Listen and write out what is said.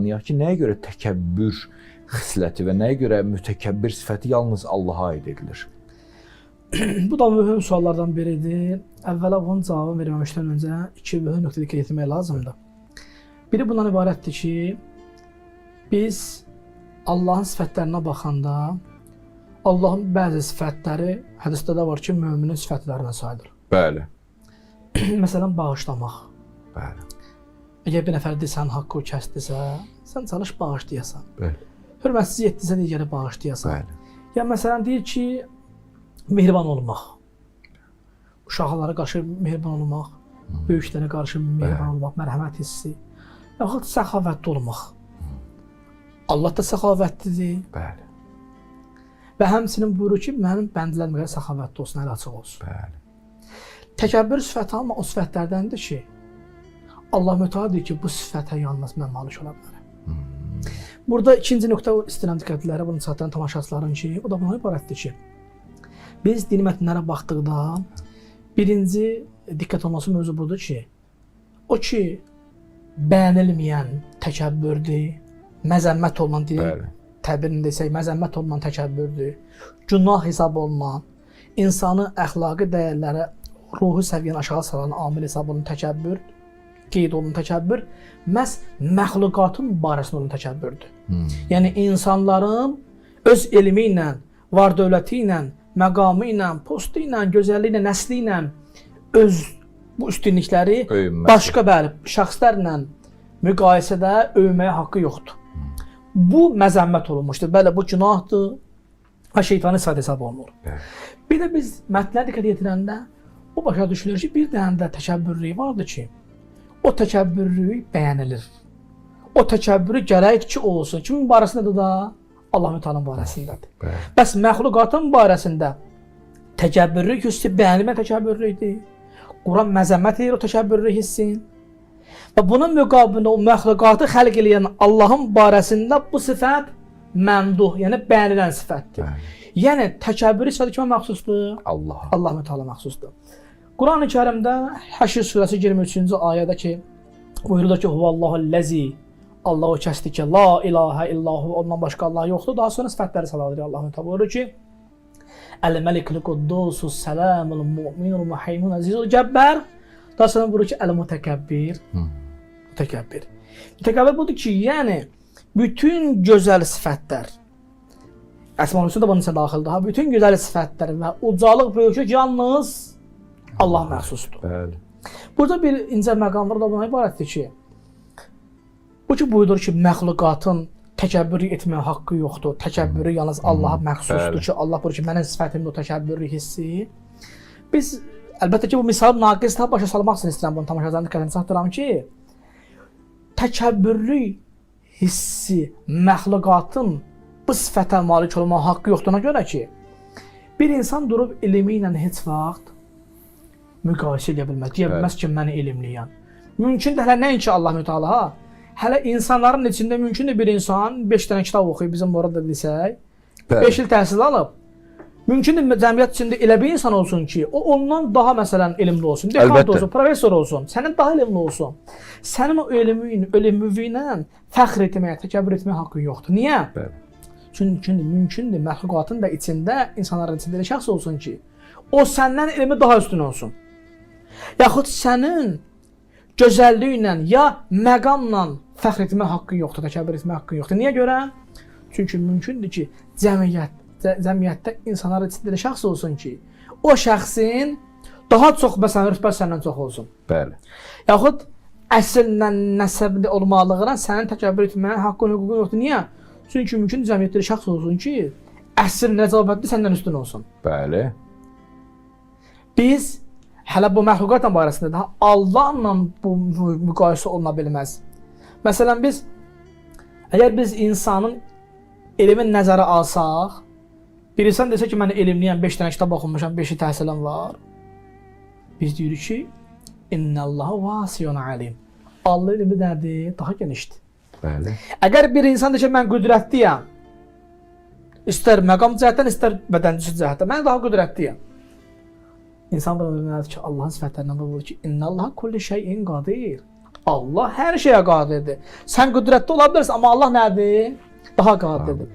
Anlayaq ki, nəyə görə təkəbbür xisləti və nəyə görə mütəkəbbir sifəti yalnız Allaha aid edilir? Bu da mühüm suallardan biridir. Əvvəla bunun cavabını verməmişdən öncə iki mühüm nöqtə diqqət etmək lazımdır. Biri bundan ibarətdir ki, biz Allahın sifətlərinə baxanda Allahın bəzi sifətləri hədisdə də var ki, möminin sifətlərinə sayılır. Bəli. Məsələn, bağışlamaq. Bəli. Əgər bir nəfər desən, haqqı o kəsdisə, sən çalış bağışlayasan. Bəli. Hörmətsiz etdisə, digəri bağışlayasan. Bəli. Ya məsələn, deyir ki, mehriban olmaq. Uşaqlara qarşı mehriban olmaq, böyüklərə qarşı mehriban olmaq, mərhəmət hissi. Yaxud səxavətli olmaq. Allah da səxavətlidir. Bəli. Və həmçinin buyurur ki, mənim bəndlərim qədər səxavətli olsun, əli açıq olsun. Bəli. Təkəbbür sifəti amma o sifətlərdəndir ki, Allah mütəala deyir ki, bu sifətə yalnız mən malik ola bilərəm. Burada ikinci nöqtə istəyirəm diqqətlilərə bunu çatdıran tamaşaçıların ki, o da buna ibarətdir ki, biz dini mətnlərə baxdıqda birinci diqqət olması mövzu budur ki, o ki, bəyənilməyən təkəbbürdür, məzəmmət olunan dilin təbirini desək, məzəmmət olunan təkəbbürdür, günah hesab olunan, insanı əxlaqi dəyərlərə, ruhu səviyyəni aşağı salan amil hesab olunan təkəbbür, qeyd olunan təkəbbür, məhz məxluqatın barəsində olan təkəbbürdür. Yəni, insanların öz elmi ilə, var dövləti ilə, məqamı ilə, postu ilə, gözəlliyi ilə, nəsli ilə öz bu üstünlükləri başqa şəxslərlə müqayisədə övməyə haqqı yoxdur. Bu məzəmmət olunmuşdur. Bəli, bu günahdır və şeytani sayda hesab olunur. Bir də biz mətnə diqqət yetirəndə o başa düşülür ki, bir dənə də təkəbbürlük vardır ki, o təkəbbürlük bəyənilir. O təkəbbürü gərəkdir ki, olsun. Kimin barəsindədir da? Allah-u Teala'nın barəsindədir. Bəs məxluqatın barəsində təkəbbürlük hissi bəyənilmə təkəbbürlükdir. Quran məzəmmət edir o təkəbbürlük hissin. Və bunun müqabilində o məxluqatı xəlq eləyən Allahın barəsində bu sifət məmduh, yəni bəyənilən sifətdir. Yəni təkəbbürü sifəti kimə məxsusdur? Allah-u Teala məxsusdur. Quran-ı Kərimdə Həşr surəsi 23-cü ayədə ki, buyurulur ki, Huvallahu'l-lezi, Allah o kəsdir ki, la ilahə illahu, ondan başqa Allah yoxdur. Daha sonra sifətləri saladır Allah-u Teala. Buyurur ki, Əl-Məlikul Quddusus Səlamul Mu'minul Muhayminul Əzizul Cəbbər. Daha sonra buyurur ki, Əl-Mütəkəbbir. Mütəkəbbir. Mütəkəbbir budur ki, yəni bütün gözəl sifətlər, Əsma-ül Hüsnə də bunun içində daxildir. Bütün gözəl sifətlər və ucalıq, böyüklük yalnız Allah məxsusdur. Burada bir incə məqamlar da buna ibarətdir ki, bu ki buyurur ki, məxluqatın təkəbbürü etməyə haqqı yoxdur. Təkəbbürü yalnız Allaha məxsusdur ki, Allah buyurur ki, mənim sifətimdə o təkəbbürlü hissi. Biz, əlbəttə ki, bu misal naqizlə başa salmaq üçün istəyirəm bunu tamaşaçıların diqqətini çatdıram ki, təkəbbürlü hissi məxluqatın bu sifətə malik olmağa haqqı yoxduğuna görə ki, bir insan durub elmi ilə heç vaxt müqayisə edə bilməz. Deyə bilməz ki, mən elmliyəm. Mümkündür, hələ nəinki Allah-u Teala, hələ insanların içində mümkündür bir insan 5 dənə kitab oxuyub, bizim orada desək, 5 il təhsil alıb, mümkündür cəmiyyət içində elə bir insan olsun ki, o ondan daha məsələn elmli olsun, dekant olsun, professor olsun, sənin daha elmli olsun. Sənin o ölümüvü fəxr etməyə, təkəbbür etməyə haqqın yoxdur. Niyə? Çünki mümkündür məxluqatın da içində, insanların içində elə şəxs olsun ki, o səndən elmi daha üstün olsun. Yaxud sənin gözəlliyinlə ya məqamla fəxr etmə haqqın yoxdur, təkəbbür etmə haqqın yoxdur. Niyə görə? Çünki mümkündür ki, cəmiyyətdə insanlar içində elə şəxs olsun ki, o şəxsin daha çox məsələn rütbəsi səndən çox olsun. Bəli. Yaxud əsillə, nəsəbli olmalığına sənin təkəbbür etməyə haqqın, hüququn yoxdur. Niyə? Çünki mümkündür cəmiyyətdə elə şəxs olsun ki, əsl nəcabətli səndən üstün olsun. Bəli. Biz hələ bu məxluqatla barəsində daha Allahla bu müqayisə oluna bilməz. Məsələn, əgər biz insanın elmin nəzərə alsaq, bir insan desə ki, mən elmliyəm, 5 dənə kitab oxumuşam, 5-i təhsilim var. Biz deyirik ki, İnnəllahu vasiyun alim. Allah elmi nədir? Daha genişdir. Bəli. Əgər bir insan desə ki, mən qüdrətliyəm, istər məqam cəhətdən, istər bədənçisi cəhətdən, mən daha qüdrətliyəm. İnsan da bilməlidir ki, Allahın sifətlərindən buyurur ki, İnnəllaha kulli şeyin qadir. Allah hər şeyə qadirdir. Sən qüdrətli ola bilərsən, amma Allah nədir? Daha qadirdir.